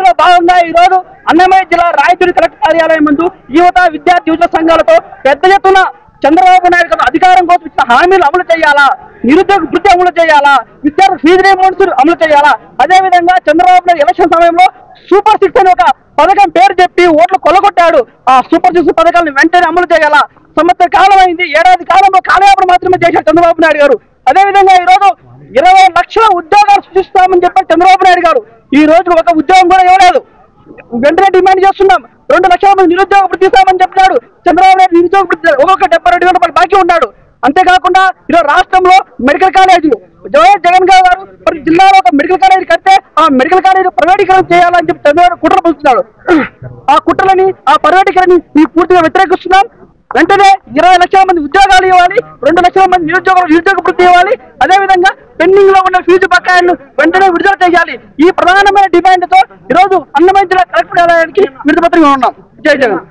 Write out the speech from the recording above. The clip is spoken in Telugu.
ఇందులో భాగంగా ఈ రోజు అన్నమయ్య జిల్లా రాయచూరు కలెక్టర్ కార్యాలయం ముందు యువత విద్యార్థి యువత సంఘాలతో పెద్ద ఎత్తున చంద్రబాబు నాయుడు గారు అధికారం కోసం ఇచ్చిన హామీలు అమలు చేయాలా, నిరుద్యోగ వృత్తి అమలు చేయాలా, విద్యార్థి ఫీజు రీయింబర్స్మెంట్ అమలు చేయాలా, అదేవిధంగా చంద్రబాబు నాయుడు ఎలక్షన్ సమయంలో సూపర్ సిక్స్ అనే ఒక పథకం పేరు చెప్పి ఓట్లు కొల్లగొట్టాడు. ఆ సూపర్ సిక్స్ పథకాలను వెంటనే అమలు చేయాలా. సంవత్సర కాలం అయింది, ఏడాది కాలంలో కాలయాపన మాత్రమే చేశారు చంద్రబాబు నాయుడు గారు. అదేవిధంగా ఈ రోజు 20 లక్షల ఉద్యోగాలు సృష్టిస్తామని చెప్పారు చంద్రబాబు నాయుడు గారు. ఈ రోజు ఒక ఉద్యోగం కూడా ఇవ్వలేదు. వెంటనే డిమాండ్ చేస్తున్నాం. 2 లక్షల మంది నిరుద్యోగ వృత్తి ఇస్తామని చెప్పినాడు చంద్రబాబు నాయుడు. నిరుద్యోగ వృత్తి ఒక్కొక్క 72 రూపాయలు బాకీ ఉన్నాడు. అంతేకాకుండా ఈరోజు రాష్ట్రంలో మెడికల్ కాలేజీలు వైఎస్ జగన్ గారు ప్రతి జిల్లాలో ఒక మెడికల్ కాలేజీ కడితే ఆ మెడికల్ కాలేజీ ప్రైవేటీకరణ చేయాలని చెప్పి చంద్రబాబు కుట్ర పొందుతున్నాడు. ఆ కుట్రలని ఆ ప్రైవేటీకరణని పూర్తిగా వ్యతిరేకిస్తున్నాం. వెంటనే 20 లక్షల మంది ఉద్యోగాలు ఇవ్వాలి, 2 లక్షల మంది నిరుద్యోగ వృత్తి ఇవ్వాలి. అదేవిధంగా పెండింగ్ లో ఉన్న ఫీజు బకాయిలను వెంటనే విడుదల చేయాలి. ఈ ప్రధానమైన డిమాండ్ తో ఈరోజు అన్నమయ్య జిల్లా కలెక్టర్ కార్యాలయానికి వినతి పత్రిక ఉన్నాం. జై జగన్.